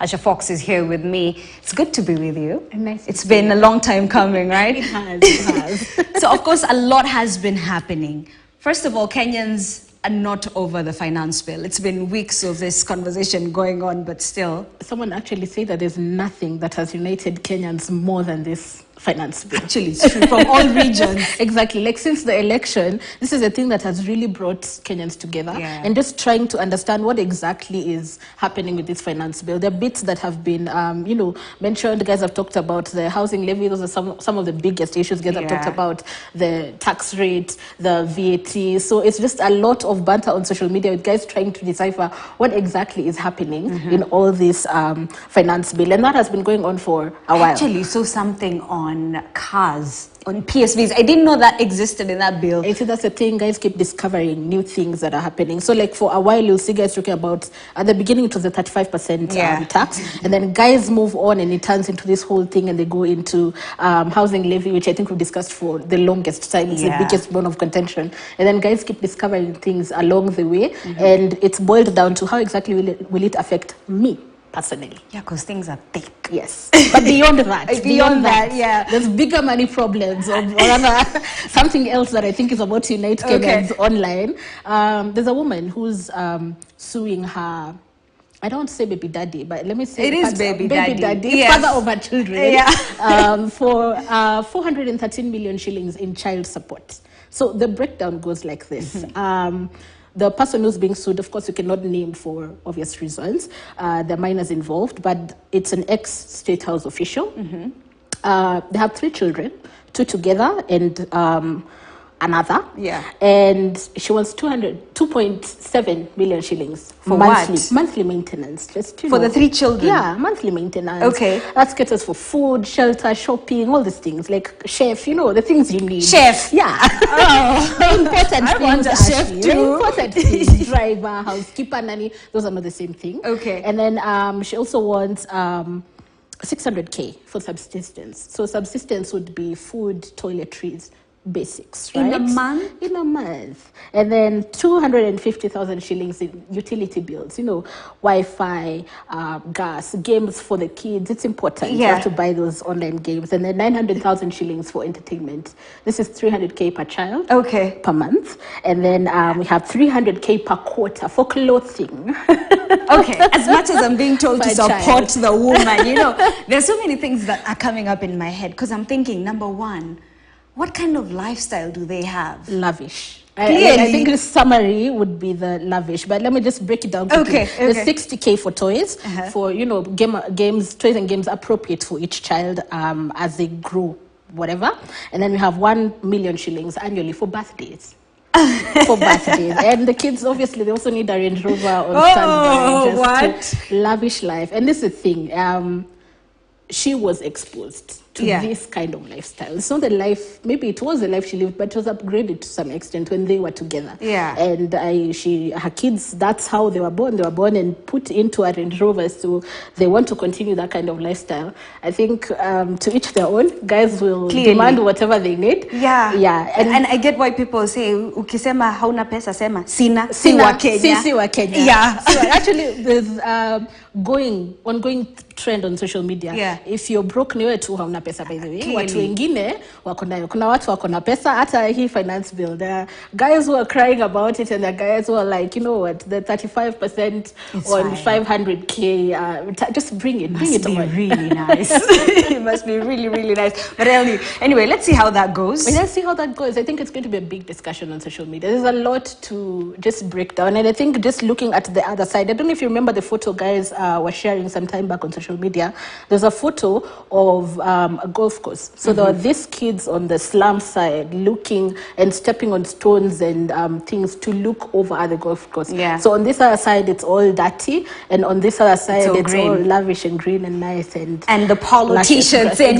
Asha Fox is here with me. It's good to be with you. Nice. It's been a long time coming, right? It has. So, of course, a lot has been happening. First of all, Kenyans are not over the finance bill. It's been weeks of this conversation going on, but still. Someone actually said that there's nothing that has united Kenyans more than this finance bill. Actually, it's true, from all regions. Exactly. Like since the election, this is a thing that has really brought Kenyans together. Yeah. And just trying to understand what exactly is happening with this finance bill. There are bits that have been, mentioned. Guys have talked about the housing levy. Those are some of the biggest issues. Guys have talked about the tax rate, the VAT. So it's just a lot of banter on social media with guys trying to decipher what exactly is happening in all this finance bill. And that has been going on for a while. Actually, so something on cars, on PSVs. I didn't know that existed in that bill. I see that's the thing. Guys keep discovering new things that are happening. So like for a while, you'll see guys talking about, at the beginning it was the 35% tax. And then guys move on and it turns into this whole thing and they go into housing levy, which I think we've discussed for the longest time. It's the biggest bone of contention. And then guys keep discovering things along the way. And it's boiled down to how exactly will it affect me personally. Yeah, because things are thick. Yes. But beyond that, beyond that, yeah. There's bigger money problems or rather something else that I think is about to unite Kenyans online. There's a woman who's suing her, I don't say baby daddy, but let me say it is baby daddy. Yes. Father of her children, for 413 million shillings in child support. So the breakdown goes like this. The person who's being sued, of course, you cannot name for obvious reasons. The minors involved, but it's an ex-State House official. They have 3 children, 2 together and another. Yeah. And she wants 2.7 million shillings for monthly maintenance. Just for the 3 children. Yeah, monthly maintenance. Okay. That caters for food, shelter, shopping, all these things like chef. The things you need. Chef. Yeah. Oh, important I things. want a chef too. Important things. Driver, housekeeper, nanny. Those are not the same thing. Okay. And then she also wants 600K for subsistence. So subsistence would be food, toiletries, basics, right? In a month? In a month. And then 250,000 shillings in utility bills, Wi-Fi, gas, games for the kids. It's important. You have to buy those online games. And then 900,000 shillings for entertainment. This is 300K per child. Okay. Per month. And then we have 300K per quarter for clothing. Okay, as much as I'm being told to support the woman, there's so many things that are coming up in my head because I'm thinking, number one, what kind of lifestyle do they have? Lavish. I think the summary would be the lavish, but let me just break it down quickly. Okay. There's 60K for toys, for games, toys and games appropriate for each child as they grow, whatever. And then we have 1 million shillings annually for birthdays. For birthdays. And the kids, obviously, they also need a Range Rover on standby. To lavish life. And this is the thing. She was exposed to this kind of lifestyle. It's not the life, maybe it was the life she lived, but it was upgraded to some extent when they were together. Yeah. And her kids, that's how they were born. They were born and put into a Range Rover, so they want to continue that kind of lifestyle. I think to each their own. Guys will demand whatever they need. Yeah. Yeah. And I get why people say, ukisema hauna pesa, sema, sina, si wa Kenya. Si wa Kenya. Yeah. So actually, there's ongoing trend on social media. Yeah. If you're broke, niwe tu hauna pesa, by the way. Watu wengine wako nayo. Kuna watu wako na pesa, hata hii finance bill. There are guys who are crying about it, and there are guys who are like, you know what, the 35% on 500K, just bring it. Bring it on. Must be really nice. It must be really, really nice. But anyway, let's see how that goes. Let's see how that goes. I think it's going to be a big discussion on social media. There's a lot to just break down. And I think just looking at the other side, I don't know if you remember the photo guys were sharing some time back on social media. There's a photo of a golf course. So there were these kids on the slum side looking and stepping on stones and things to look over at the golf course. Yeah. So on this other side, it's all dirty. And on this other side, it's all lavish and green and nice. And the polo t-shirts and,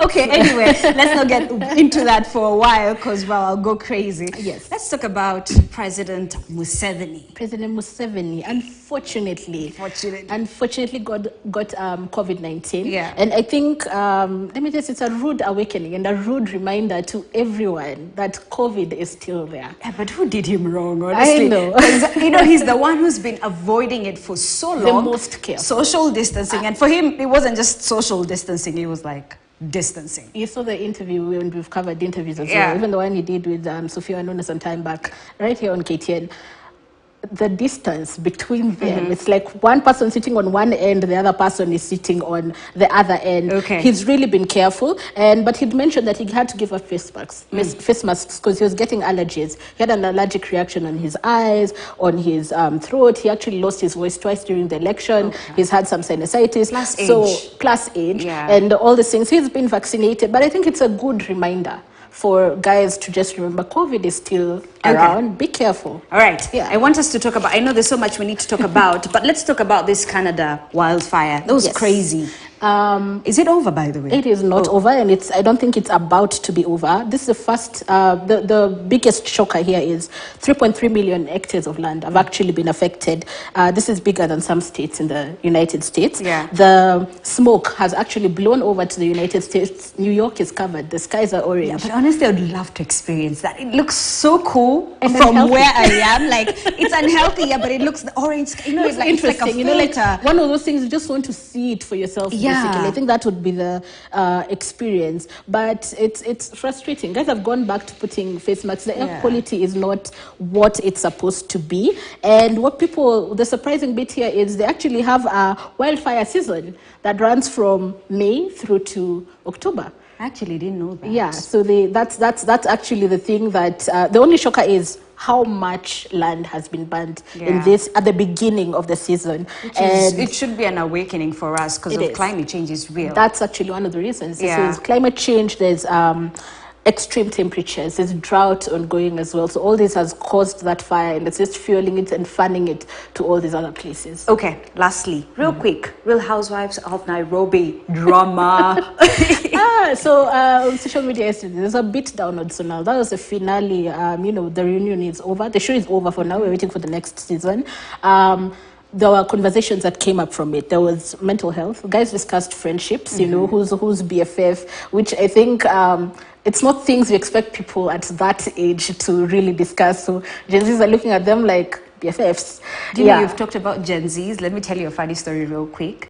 Okay, anyway, let's not get into that for a while because, well, I'll go crazy. Yes. Let's talk about President Museveni. President Museveni, unfortunately got COVID-19. Yeah. And I think let me just, it's a rude awakening and a rude reminder to everyone that COVID is still there. Yeah, but who did him wrong, honestly? I know. 'Cause, he's the one who's been avoiding it for so long. The most careful. Social distancing. And for him, it wasn't just social distancing. It was like distancing. You saw the interview when we've covered interviews as Yeah. well, even the one he did with Sophia Anuna some time back, right here on KTN. The distance between them, it's like one person sitting on one end, the other person is sitting on the other end. Okay. He's really been careful, but he'd mentioned that he had to give up face masks because he was getting allergies. He had an allergic reaction on his eyes, on his throat. He actually lost his voice twice during the election. Okay. He's had some sinusitis. Plus age. Yeah. And all these things. He's been vaccinated, but I think it's a good reminder for guys to just remember COVID is still around. Be careful. All right. Yeah. I want us to talk about, I know there's so much we need to talk about, but let's talk about this Canada wildfire. That was crazy. Is it over, by the way? It is not over, and I don't think it's about to be over. This is the first, the biggest shocker here is 3.3 million hectares of land have actually been affected. This is bigger than some states in the United States. Yeah. The smoke has actually blown over to the United States. New York is covered. The skies are orange. Yeah, but honestly, I would love to experience that. It looks so cool and from unhealthy. where I am. Like, it's unhealthy, yeah, but it looks the orange. It's like interesting. It's like a filter. One of those things you just want to see it for yourself. Yeah. Basically, I think that would be the experience. But it's frustrating. Guys have gone back to putting face masks. The air quality is not what it's supposed to be. And the surprising bit here is they actually have a wildfire season that runs from May through to October. I actually didn't know that. Yeah, so that's actually the thing that the only shocker is how much land has been burned in this at the beginning of the season. It should be an awakening for us because of climate change is real. That's actually one of the reasons. Yeah. There's climate change, there's extreme temperatures, there's drought ongoing as well. So all this has caused that fire, and it's just fueling it and fanning it to all these other places. Okay, lastly, real quick, Real Housewives of Nairobi drama. So on social media yesterday, there's a beat down on Sonal. That was the finale. The reunion is over. The show is over for now. We're waiting for the next season. There were conversations that came up from it. There was mental health. Guys discussed friendships, who's BFF, which I think it's not things you expect people at that age to really discuss. So Gen Zs are looking at them like BFFs. Do you know you've talked about Gen Zs? Let me tell you a funny story real quick.